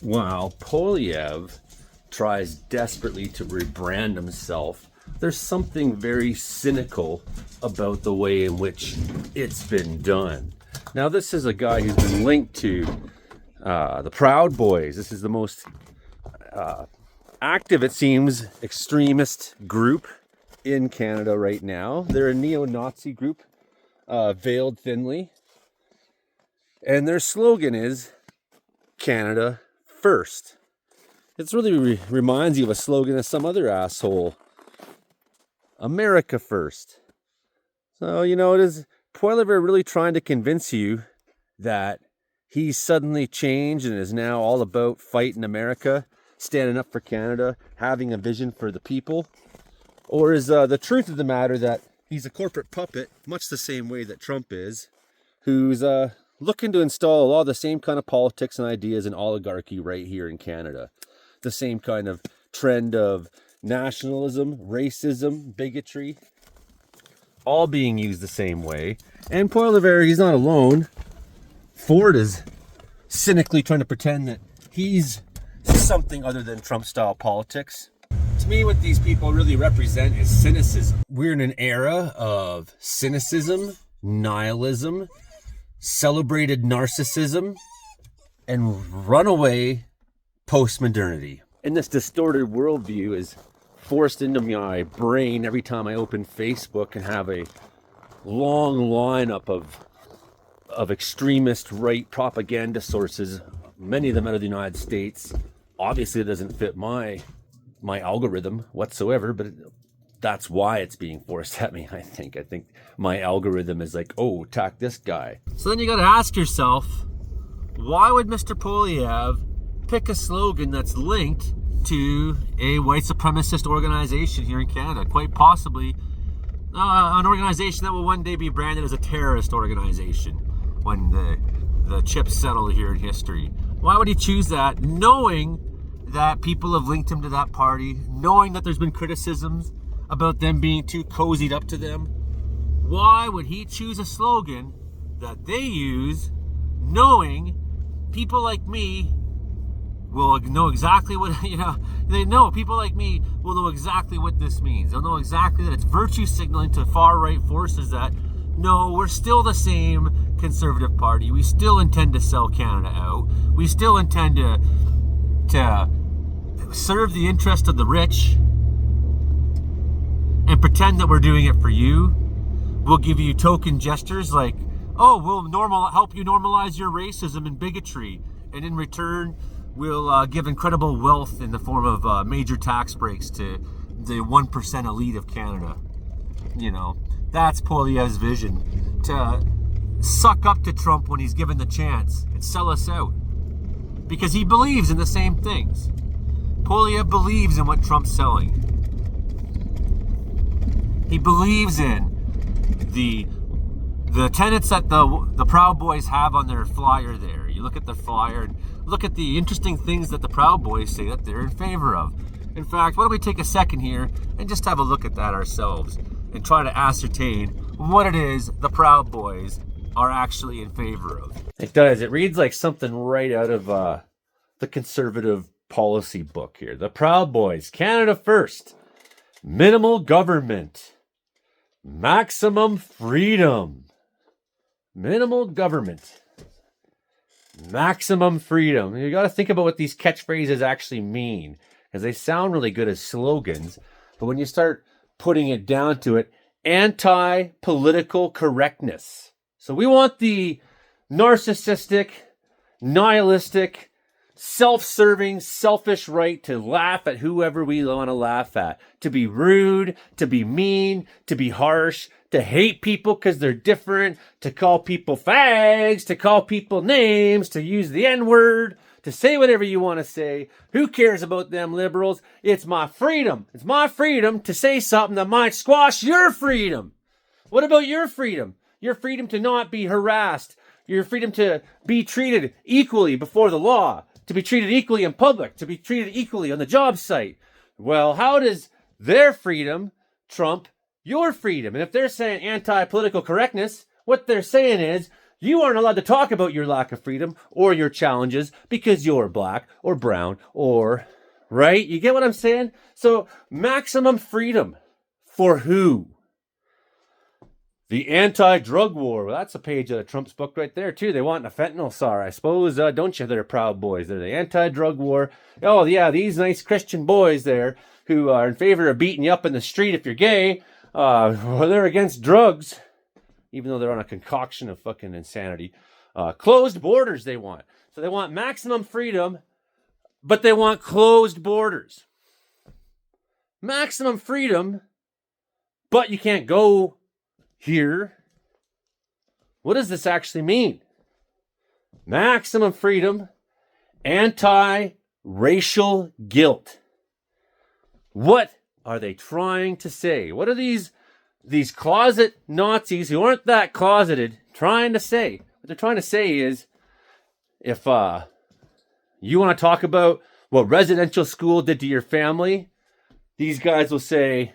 While Polyev tries desperately to rebrand himself, there's something very cynical about the way in which it's been done. Now, this is a guy who's been linked to the Proud Boys. This is the most active, it seems, extremist group in Canada right now. They're a neo-Nazi group, veiled thinly. And their slogan is Canada First. It really reminds you of a slogan of some other asshole. America First. So, is Poilievre really trying to convince you that he's suddenly changed and is now all about fighting America, standing up for Canada, having a vision for the people? Or is the truth of the matter that he's a corporate puppet, much the same way that Trump is, who's looking to install all the same kind of politics and ideas and oligarchy right here in Canada? The same kind of trend of nationalism, racism, bigotry, all being used the same way. And Poilievre, he's not alone. Ford is cynically trying to pretend that he's something other than Trump-style politics. To me, what these people really represent is cynicism. We're in an era of cynicism, nihilism, celebrated narcissism, and runaway postmodernity. And this distorted worldview is forced into my brain every time I open Facebook and have a long lineup of extremist right propaganda sources, many of them out of the United States. Obviously, it doesn't fit my algorithm whatsoever, but that's why it's being forced at me, I think. I think my algorithm is like, oh, attack this guy. So then you got to ask yourself, why would Mr. Polyev pick a slogan that's linked to a white supremacist organization here in Canada? Quite possibly an organization that will one day be branded as a terrorist organization when the chips settle here in history. Why would he choose that, knowing that people have linked him to that party, knowing that there's been criticisms about them being too cozied up to them? Why would he choose a slogan that they use, knowing people like me will know exactly what, they know people like me will know exactly what this means. They'll know exactly that it's virtue signaling to far-right forces that, no, we're still the same Conservative Party. We still intend to sell Canada out. We still intend to serve the interest of the rich and pretend that we're doing it for you. We'll give you token gestures like, oh, we'll help you normalize your racism and bigotry, and in return, we'll give incredible wealth in the form of major tax breaks to the 1% elite of Canada. That's Poilievre's vision, to suck up to Trump when he's given the chance and sell us out. Because he believes in the same things. Poilievre believes in what Trump's selling. He believes in the tenets that the Proud Boys have on their flyer there. You look at the flyer and look at the interesting things that the Proud Boys say that they're in favor of. In fact, why don't we take a second here and just have a look at that ourselves and try to ascertain what it is the Proud Boys are actually in favor of. It does. It reads like something right out of the conservative policy book here. The Proud Boys, Canada First, minimal government, maximum freedom. Minimal government, maximum freedom. You got to think about what these catchphrases actually mean, because they sound really good as slogans, but when you start putting it down to it, anti-political correctness. So we want the narcissistic, nihilistic, self-serving, selfish right to laugh at whoever we want to laugh at, to be rude, to be mean, to be harsh, to hate people because they're different, to call people fags, to call people names, to use the N-word, to say whatever you want to say. Who cares about them liberals? It's my freedom. It's my freedom to say something that might squash your freedom. What about your freedom? Your freedom to not be harassed. Your freedom to be treated equally before the law. To be treated equally in public. To be treated equally on the job site. Well, how does their freedom trump your freedom? And if they're saying anti-political correctness, what they're saying is You aren't allowed to talk about your lack of freedom or your challenges because you're black or brown or, right? You get what I'm saying? So maximum freedom for who? The anti-drug war. Well, that's a page out of Trump's book right there, too. They want a fentanyl czar, I suppose, don't you? They're Proud Boys. They're the anti-drug war. Oh, yeah, these nice Christian boys there who are in favor of beating you up in the street if you're gay. Well, they're against drugs, even though they're on a concoction of fucking insanity. Closed borders they want. So they want maximum freedom, but they want closed borders. Maximum freedom, but you can't go here. What does this actually mean? Maximum freedom, anti-racial guilt. What are they trying to say? What are these closet Nazis who aren't that closeted trying to say? What they're trying to say is, if you want to talk about what residential school did to your family, these guys will say,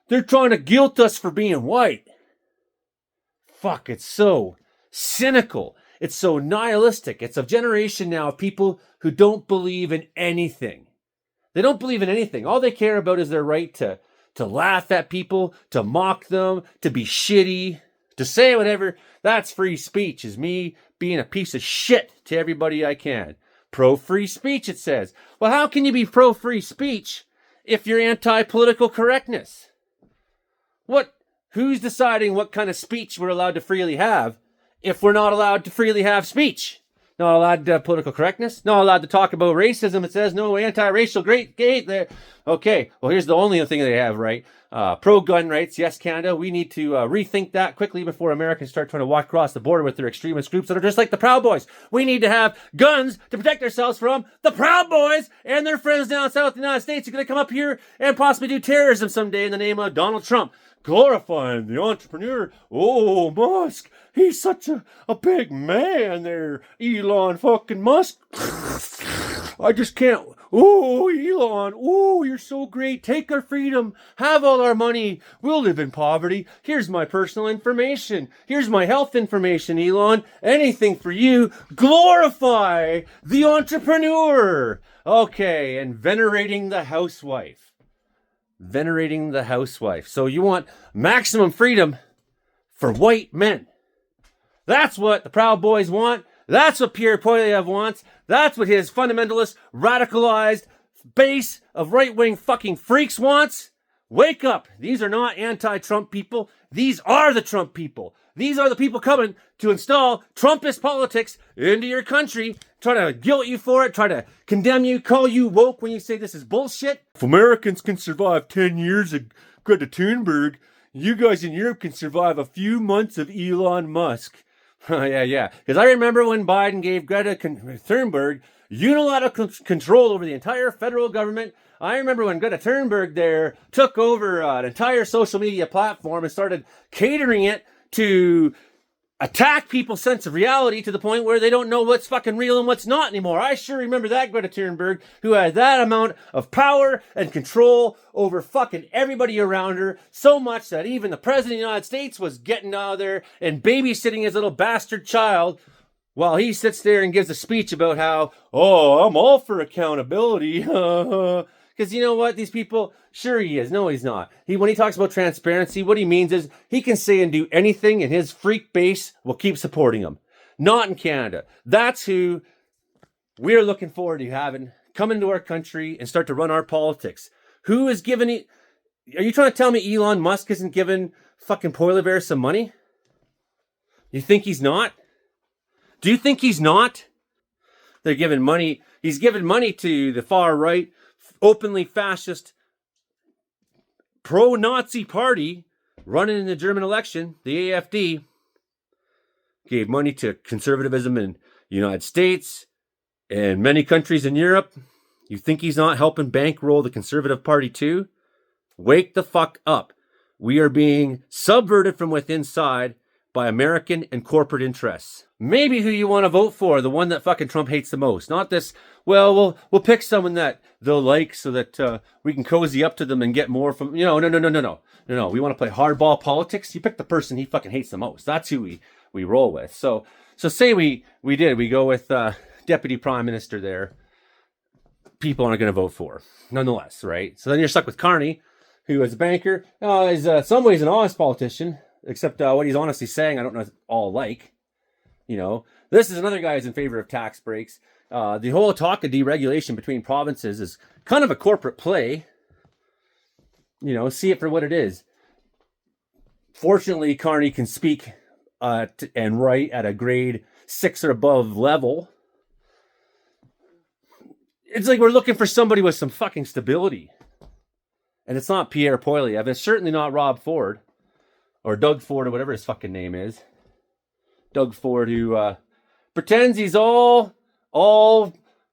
they're trying to guilt us for being white. Fuck, it's so cynical. It's so nihilistic. It's a generation now of people who don't believe in anything. They don't believe in anything. All they care about is their right to laugh at people, to mock them, to be shitty, to say whatever. That's free speech, is me being a piece of shit to everybody I can. Pro-free speech, it says. Well, how can you be pro-free speech if you're anti-political correctness? Who's deciding what kind of speech we're allowed to freely have if we're not allowed to freely have speech? Not allowed to have political correctness? Not allowed to talk about racism? It says no anti-racial great gate there. Okay, well, here's the only thing they have right. Pro-gun rights, yes, Canada. We need to rethink that quickly before Americans start trying to walk across the border with their extremist groups that are just like the Proud Boys. We need to have guns to protect ourselves from the Proud Boys and their friends down south in the United States who are going to come up here and possibly do terrorism someday in the name of Donald Trump. Glorifying the entrepreneur. Oh, Musk, he's such a big man there, Elon fucking Musk. I just can't. Oh, Elon, oh, you're so great. Take our freedom. Have all our money. We'll live in poverty. Here's my personal information. Here's my health information, Elon. Anything for you. Glorify the entrepreneur. Okay, and venerating the housewife. Venerating the housewife. So you want maximum freedom for white men. That's what the Proud Boys want. That's what Pierre Poilievre wants. That's what his fundamentalist, radicalized base of right-wing fucking freaks wants. Wake up. These are not anti-Trump people. These are the Trump people. These are the people coming to install Trumpist politics into your country, try to guilt you for it, try to condemn you, call you woke when you say this is bullshit. If Americans can survive 10 years of Greta Thunberg, you guys in Europe can survive a few months of Elon Musk. Yeah. Because I remember when Biden gave Greta Thunberg unilateral control over the entire federal government. I remember when Greta Thunberg there took over an entire social media platform and started catering it to attack people's sense of reality to the point where they don't know what's fucking real and what's not anymore. I sure remember that Greta Thunberg, who had that amount of power and control over fucking everybody around her, so much that even the President of the United States was getting out of there and babysitting his little bastard child while he sits there and gives a speech about how, oh, I'm all for accountability. Because you know what? These people, sure he is. No, he's not. When he talks about transparency, what he means is he can say and do anything and his freak base will keep supporting him. Not in Canada. That's who we're looking forward to having come into our country and start to run our politics. Who is giving it? Are you trying to tell me Elon Musk isn't giving fucking Poilievre some money? You think he's not? Do you think he's not? They're giving money. He's giving money to the far right, openly fascist, pro-Nazi party running in the German election, the AfD, gave money to conservatism in the United States and many countries in Europe. You think he's not helping bankroll the Conservative Party too? Wake the fuck up. We are being subverted from within inside by American and corporate interests. Maybe who you want to vote for, the one that fucking Trump hates the most. Not this, well, we'll pick someone that they'll like so that we can cozy up to them and get more from, no. We want to play hardball politics. You pick the person he fucking hates the most. That's who we roll with. So So say we go with Deputy Prime Minister there. People aren't going to vote for, nonetheless, right? So then you're stuck with Carney, who is a banker. Is in some ways an honest politician, except what he's honestly saying, I don't know all like. This is another guy who's in favor of tax breaks. The whole talk of deregulation between provinces is kind of a corporate play. See it for what it is. Fortunately, Carney can speak and write at a grade 6 or above level. It's like we're looking for somebody with some fucking stability. And it's not Pierre Poilievre. It's certainly not Rob Ford. Or Doug Ford, or whatever his fucking name is. Doug Ford, who pretends he's all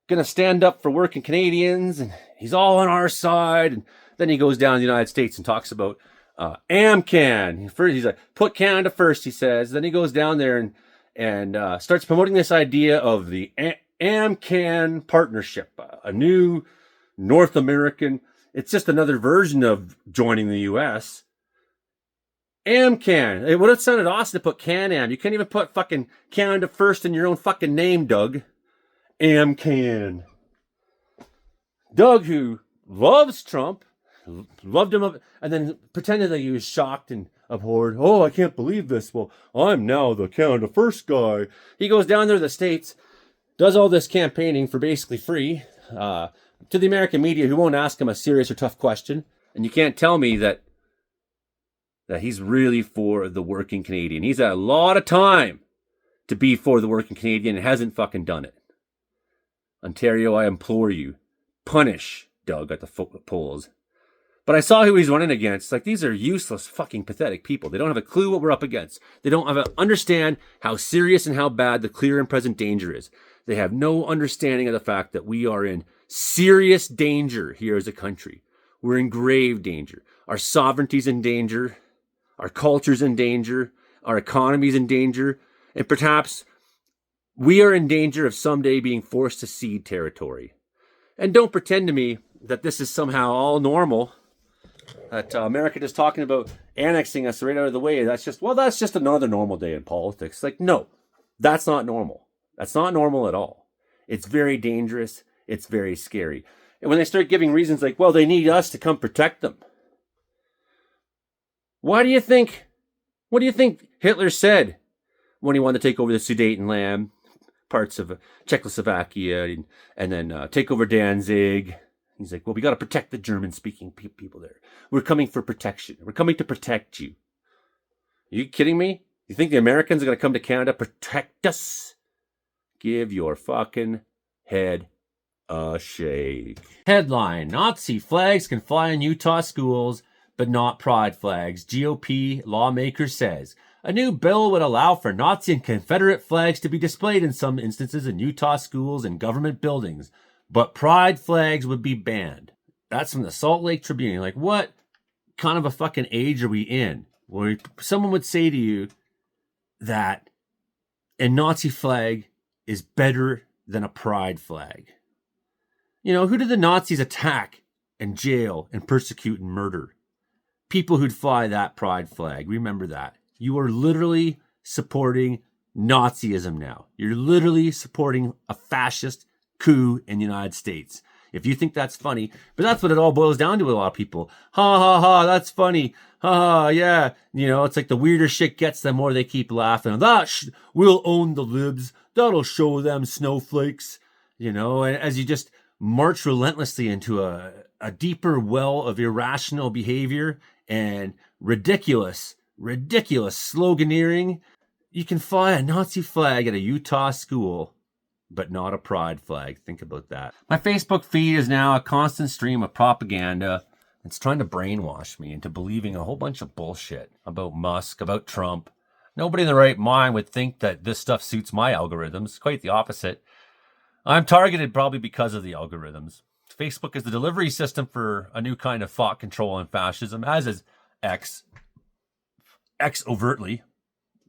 gonna stand up for working Canadians, and he's all on our side. And then he goes down to the United States and talks about AmCan. First, he's like, put Canada first, he says. Then he goes down there and starts promoting this idea of the AmCan partnership, a new North American. It's just another version of joining the U.S. AmCan. It would have sounded awesome to put Can-Am. You can't even put fucking Canada first in your own fucking name, Doug. AmCan. Doug, who loves Trump, loved him, and then pretended that he was shocked and abhorred. Oh, I can't believe this. Well, I'm now the Canada First guy. He goes down there to the States, does all this campaigning for basically free to the American media, who won't ask him a serious or tough question. And you can't tell me that he's really for the working Canadian. He's had a lot of time to be for the working Canadian and hasn't fucking done it. Ontario, I implore you, punish Doug at the polls. But I saw who he's running against. Like, these are useless, fucking pathetic people. They don't have a clue what we're up against. They don't understand how serious and how bad the clear and present danger is. They have no understanding of the fact that we are in serious danger here as a country. We're in grave danger. Our sovereignty's in danger. Our culture's in danger. Our economy's in danger. And perhaps we are in danger of someday being forced to cede territory. And don't pretend to me that this is somehow all normal. That America just talking about annexing us right out of the way. That's just another normal day in politics. Like, no, that's not normal. That's not normal at all. It's very dangerous. It's very scary. And when they start giving reasons like, well, they need us to come protect them. What do you think Hitler said when he wanted to take over the Sudetenland, parts of Czechoslovakia, and then take over Danzig? He's like, well, we got to protect the German-speaking people there. We're coming for protection. We're coming to protect you. Are you kidding me? You think the Americans are going to come to Canada protect us? Give your fucking head a shake. Headline: Nazi flags can fly in Utah schools, but not pride flags. GOP lawmaker says a new bill would allow for Nazi and Confederate flags to be displayed in some instances in Utah schools and government buildings, but pride flags would be banned. That's from the Salt Lake Tribune. Like, what kind of a fucking age are we in? Where someone would say to you that a Nazi flag is better than a pride flag. Who did the Nazis attack and jail and persecute and murder? People who'd fly that pride flag. Remember that. You are literally supporting Nazism now. You're literally supporting a fascist coup in the United States. If you think that's funny, but that's what it all boils down to with a lot of people. Ha ha ha, that's funny. Ha ha, yeah. It's like the weirder shit gets, the more they keep laughing. We'll own the libs. That'll show them snowflakes. And as you just march relentlessly into a deeper well of irrational behavior and ridiculous sloganeering, you can fly a Nazi flag at a Utah school, but not a pride flag. Think about that. My Facebook feed is now a constant stream of propaganda. It's trying to brainwash me into believing a whole bunch of bullshit about Musk, about Trump. Nobody in their right mind would think that this stuff suits my algorithms. Quite the opposite. I'm targeted probably because of the algorithms. Facebook is the delivery system for a new kind of thought control and fascism, as is X. X overtly,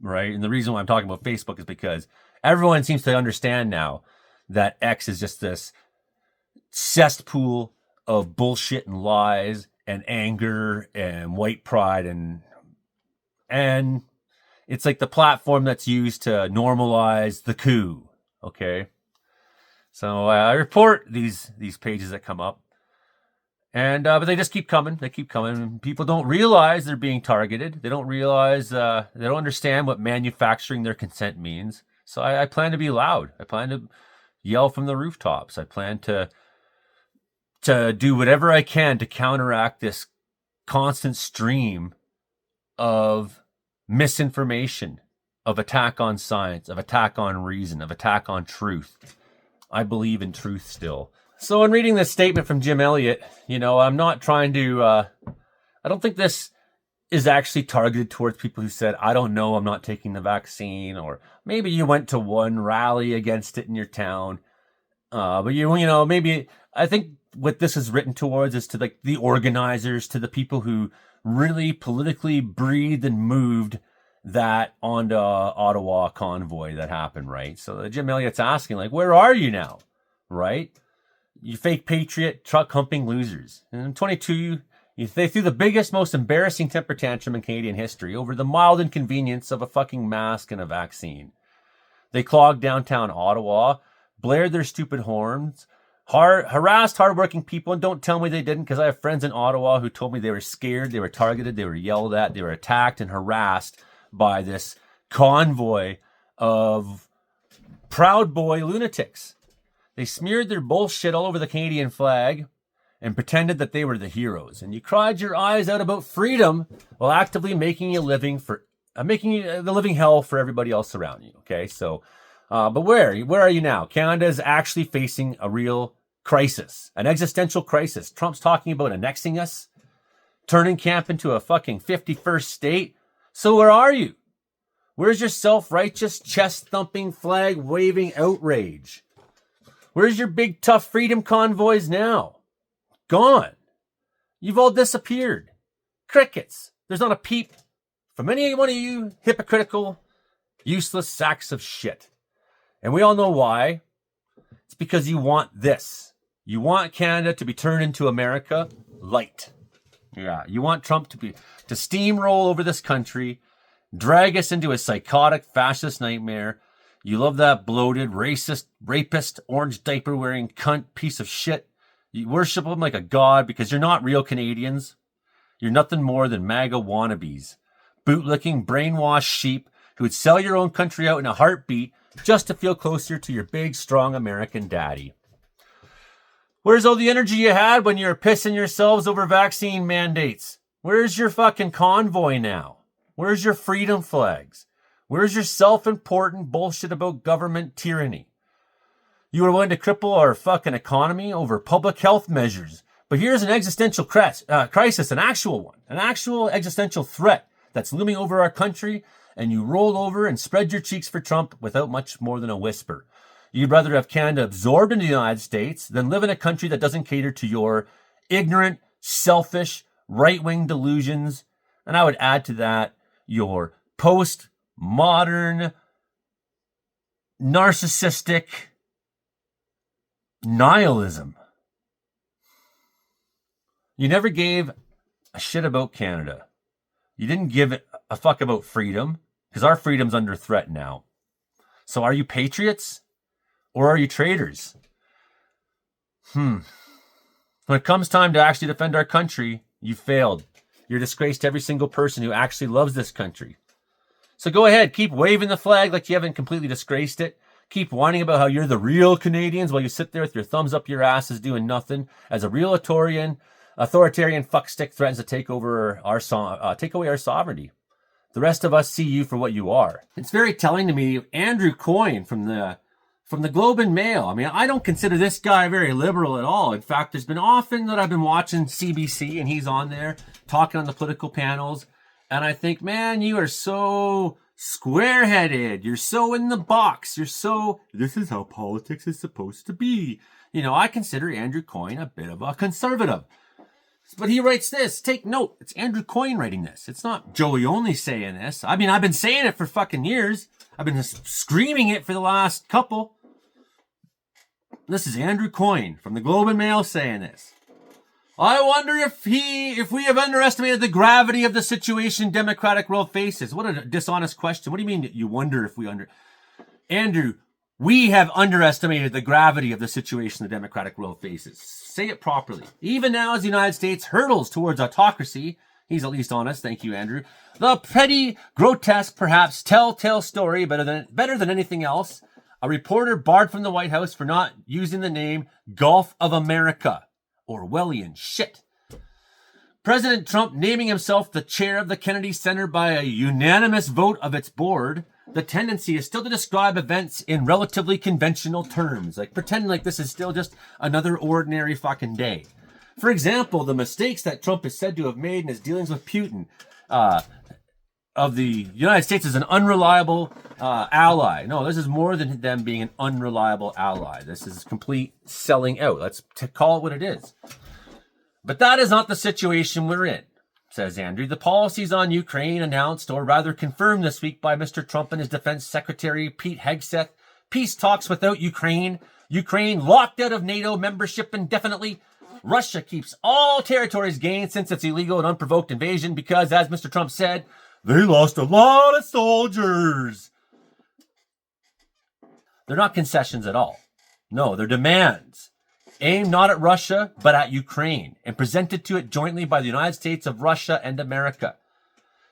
right? And the reason why I'm talking about Facebook is because everyone seems to understand now that X is just this cesspool of bullshit and lies and anger and white pride and It's like the platform that's used to normalize the coup. Okay. So I report these pages that come up. And but they just keep coming. They keep coming. People don't realize they're being targeted. They don't realize, they don't understand what manufacturing their consent means. So I plan to be loud. I plan to yell from the rooftops. I plan to do whatever I can to counteract this constant stream of misinformation, of attack on science, of attack on reason, of attack on truth. I believe in truth still. So in reading this statement from Jim Elliott, I'm not trying to, I don't think this is actually targeted towards people who said, I don't know, I'm not taking the vaccine, or maybe you went to one rally against it in your town. But maybe, I think what this is written towards is to like the organizers, to the people who really politically breathed and moved that onto Ottawa Convoy that happened, right? So Jim Elliott's asking, like, where are you now, right? You fake patriot, truck humping losers. And in 22, they threw the biggest, most embarrassing temper tantrum in Canadian history over the mild inconvenience of a fucking mask and a vaccine. They clogged downtown Ottawa, blared their stupid horns, harassed hardworking people, and don't tell me they didn't, because I have friends in Ottawa who told me they were scared, they were targeted, they were yelled at, they were attacked and harassed by this convoy of Proud Boy lunatics. They smeared their bullshit all over the Canadian flag and pretended that they were the heroes. And you cried your eyes out about freedom while actively making a living making the living hell for everybody else around you. Okay, so, but where are you now? Canada is actually facing a real crisis, an existential crisis. Trump's talking about annexing us, turning camp into a fucking 51st state. So where are you? Where's your self-righteous, chest-thumping, flag-waving outrage? Where's your big, tough freedom convoys now? Gone. You've all disappeared. Crickets. There's not a peep from any one of you hypocritical, useless sacks of shit. And we all know why. It's because you want this. You want Canada to be turned into America light. Yeah, you want Trump to steamroll over this country, drag us into a psychotic fascist nightmare. You love that bloated, racist, rapist, orange diaper-wearing cunt piece of shit. You worship him like a god because you're not real Canadians. You're nothing more than MAGA wannabes. Bootlicking, brainwashed sheep who would sell your own country out in a heartbeat just to feel closer to your big, strong American daddy. Where's all the energy you had when you were pissing yourselves over vaccine mandates? Where's your fucking convoy now? Where's your freedom flags? Where's your self-important bullshit about government tyranny? You were willing to cripple our fucking economy over public health measures. But here's an existential crisis, an actual one, an actual existential threat that's looming over our country, and you rolled over and spread your cheeks for Trump without much more than a whisper. You'd rather have Canada absorbed into the United States than live in a country that doesn't cater to your ignorant, selfish, right-wing delusions. And I would add to that your post-modern, narcissistic nihilism. You never gave a shit about Canada. You didn't give a fuck about freedom, because our freedom's under threat now. So are you patriots or are you traitors? When it comes time to actually defend our country, you failed. You're a disgrace to every single person who actually loves this country. So go ahead, keep waving the flag like you haven't completely disgraced it. Keep whining about how you're the real Canadians while you sit there with your thumbs up your asses doing nothing as a real authoritarian fuckstick threatens to take away our sovereignty. The rest of us see you for what you are. It's very telling to me, Andrew Coyne from the Globe and Mail. I mean, I don't consider this guy very liberal at all. In fact, there's been often that I've been watching CBC and he's on there talking on the political panels. And I think, man, you are so square-headed. You're so in the box. This is how politics is supposed to be. I consider Andrew Coyne a bit of a conservative. But he writes this. Take note. It's Andrew Coyne writing this. It's not Joey Only saying this. I mean, I've been saying it for fucking years. I've been screaming it for the last couple. This is Andrew Coyne from the Globe and Mail saying this. I wonder if we have underestimated the gravity of the situation democratic world faces. What a dishonest question. What do you mean you wonder if Andrew, we have underestimated the gravity of the situation the democratic world faces. Say it properly. Even now, as the United States hurtles towards autocracy, he's at least honest, thank you, Andrew, the petty, grotesque, perhaps telltale story, better than anything else, a reporter barred from the White House for not using the name Gulf of America. Orwellian shit. President Trump naming himself the chair of the Kennedy Center by a unanimous vote of its board. The tendency is still to describe events in relatively conventional terms, like pretending like this is still just another ordinary fucking day. For example, the mistakes that Trump is said to have made in his dealings with Putin of the United States as an unreliable ally. No, this is more than them being an unreliable ally. This is complete selling out. Let's call it what it is. But that is not the situation we're in, says Andrew. The policies on Ukraine announced, or rather confirmed this week by Mr. Trump and his defense secretary, Pete Hegseth. Peace talks without Ukraine. Ukraine locked out of NATO membership indefinitely. Russia keeps all territories gained since its illegal and unprovoked invasion because, as Mr. Trump said, they lost a lot of soldiers. They're not concessions at all. No, they're demands. Aimed not at Russia, but at Ukraine, and presented to it jointly by the United States of Russia and America.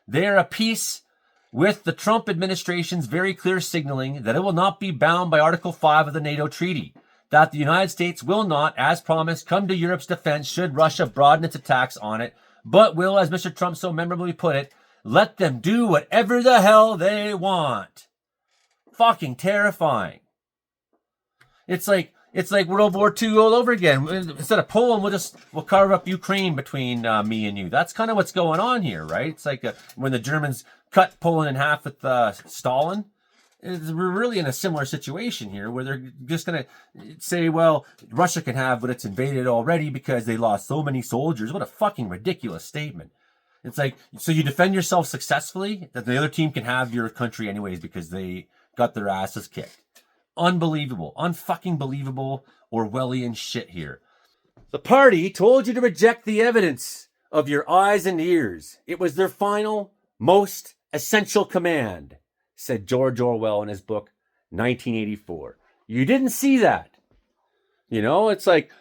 They are a peace with the Trump administration's very clear signaling that it will not be bound by Article 5 of the NATO treaty, that the United States will not, as promised, come to Europe's defense should Russia broaden its attacks on it, but will, as Mr. Trump so memorably put it, let them do whatever the hell they want. Fucking terrifying. It's like World War II all over again. Instead of Poland, we'll carve up Ukraine between me and you. That's kind of what's going on here, right? It's like when the Germans cut Poland in half with Stalin. We're really in a similar situation here where they're just going to say, well, Russia can have what it's invaded already because they lost so many soldiers. What a fucking ridiculous statement. It's like, so you defend yourself successfully, that the other team can have your country anyways because they got their asses kicked. Unbelievable. Unfucking believable Orwellian shit here. The party told you to reject the evidence of your eyes and ears. It was their final, most essential command, said George Orwell in his book, 1984. You didn't see that. You know, it's like,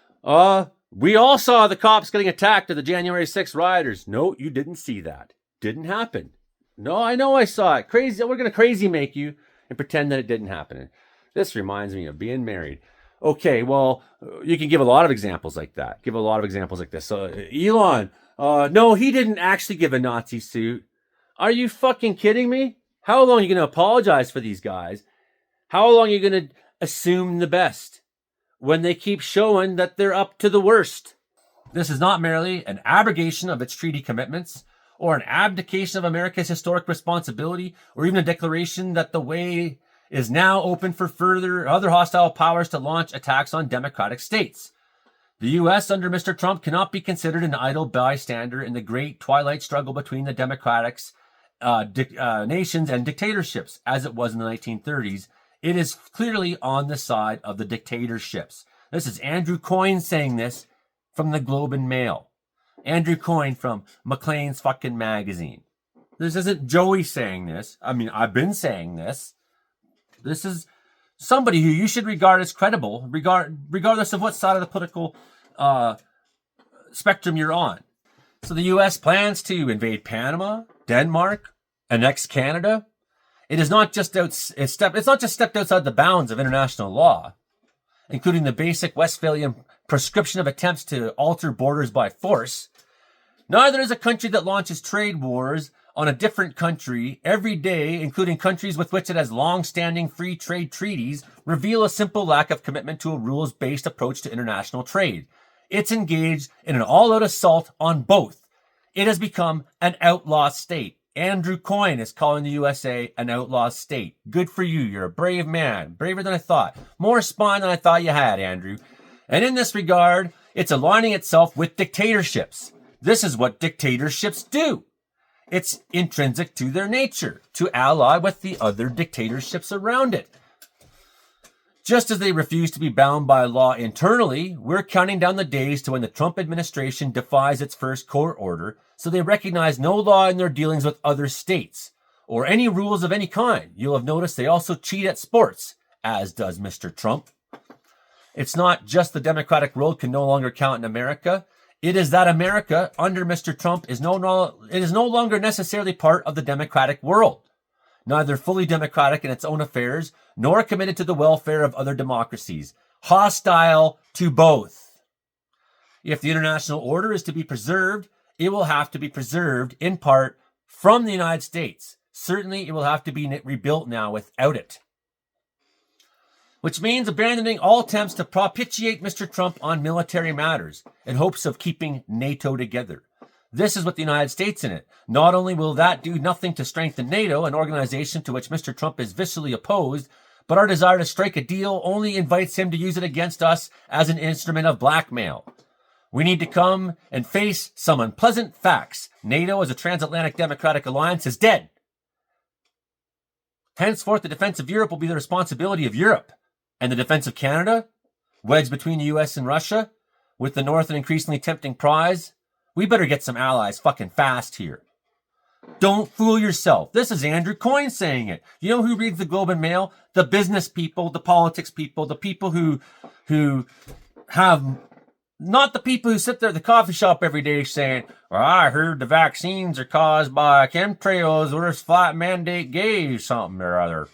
we all saw the cops getting attacked at the January 6th rioters. No, you didn't see that. Didn't happen. No, I know I saw it. Crazy. We're going to crazy make you and pretend that it didn't happen. This reminds me of being married. Okay, well, you can give a lot of examples like that. Give a lot of examples like this. So, Elon, no, he didn't actually give a Nazi suit. Are you fucking kidding me? How long are you going to apologize for these guys? How long are you going to assume the best when they keep showing that they're up to the worst? This is not merely an abrogation of its treaty commitments or an abdication of America's historic responsibility or even a declaration that the way is now open for other hostile powers to launch attacks on democratic states. The U.S. under Mr. Trump cannot be considered an idle bystander in the great twilight struggle between the democrats, nations and dictatorships, as it was in the 1930s. It is clearly on the side of the dictatorships. This is Andrew Coyne saying this from the Globe and Mail. Andrew Coyne from Maclean's fucking magazine. This isn't Joey saying this. I mean, I've been saying this. This is somebody who you should regard as credible, regardless of what side of the political spectrum you're on. So the U.S. plans to invade Panama, Denmark, annex Canada. It's not just stepped outside the bounds of international law, including the basic Westphalian prescription of attempts to alter borders by force. Neither is a country that launches trade wars on a different country every day, including countries with which it has long-standing free trade treaties, reveal a simple lack of commitment to a rules-based approach to international trade. It's engaged in an all-out assault on both. It has become an outlaw state. Andrew Coyne is calling the USA an outlaw state. Good for you. You're a brave man. Braver than I thought. More spine than I thought you had, Andrew. And in this regard, it's aligning itself with dictatorships. This is what dictatorships do. It's intrinsic to their nature to ally with the other dictatorships around it. Just as they refuse to be bound by law internally, we're counting down the days to when the Trump administration defies its first court order, so they recognize no law in their dealings with other states, or any rules of any kind. You'll have noticed they also cheat at sports, as does Mr. Trump. It's not just the democratic world can no longer count in America. It is that America, under Mr. Trump, is no longer necessarily part of the democratic world. Neither fully democratic in its own affairs, nor committed to the welfare of other democracies. Hostile to both. If the international order is to be preserved, it will have to be preserved, in part, from the United States. Certainly, it will have to be rebuilt now without it. Which means abandoning all attempts to propitiate Mr. Trump on military matters in hopes of keeping NATO together. This is with the United States in it. Not only will that do nothing to strengthen NATO, an organization to which Mr. Trump is viscerally opposed, but our desire to strike a deal only invites him to use it against us as an instrument of blackmail. We need to come and face some unpleasant facts. NATO as a transatlantic democratic alliance is dead. Henceforth, the defense of Europe will be the responsibility of Europe. And the defense of Canada, wedged between the US and Russia, with the North an increasingly tempting prize, we better get some allies fucking fast here. Don't fool yourself. This is Andrew Coyne saying it. You know who reads the Globe and Mail? The business people, the politics people, the people who have, not the people who sit there at the coffee shop every day saying, well, I heard the vaccines are caused by chemtrails or this flat mandate gay something or other.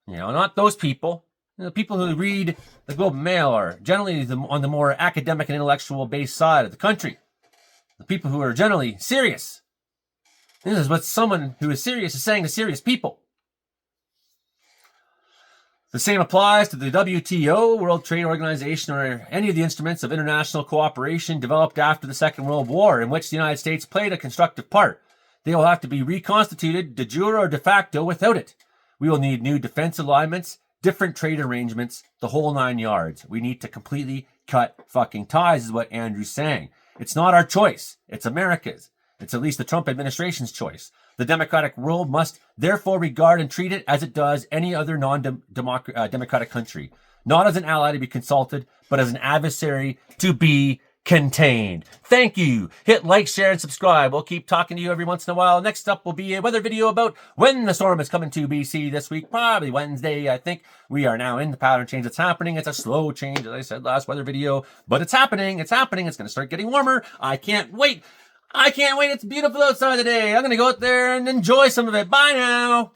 You know, not those people. The people who read the Globe and Mail are generally on the more academic and intellectual based side of the country. The people who are generally serious. This is what someone who is serious is saying to serious people. The same applies to the WTO, World Trade Organization, or any of the instruments of international cooperation developed after the Second World War, in which the United States played a constructive part. They will have to be reconstituted de jure or de facto without it. We will need new defense alignments, different trade arrangements, the whole 9 yards. We need to completely cut fucking ties, is what Andrew's saying. It's not our choice. It's America's. It's at least the Trump administration's choice. The democratic world must therefore regard and treat it as it does any other non-democratic country. Not as an ally to be consulted, but as an adversary to be contained. Thank you. Hit like, share, and subscribe. We'll keep talking to you every once in a while. Next up will be a weather video about when the storm is coming to BC this week. Probably Wednesday, I think. We are now in the pattern change that's happening. It's a slow change, as I said last weather video. But it's happening. It's happening. It's going to start getting warmer. I can't wait. I can't wait. It's beautiful outside today. I'm going to go out there and enjoy some of it. Bye now.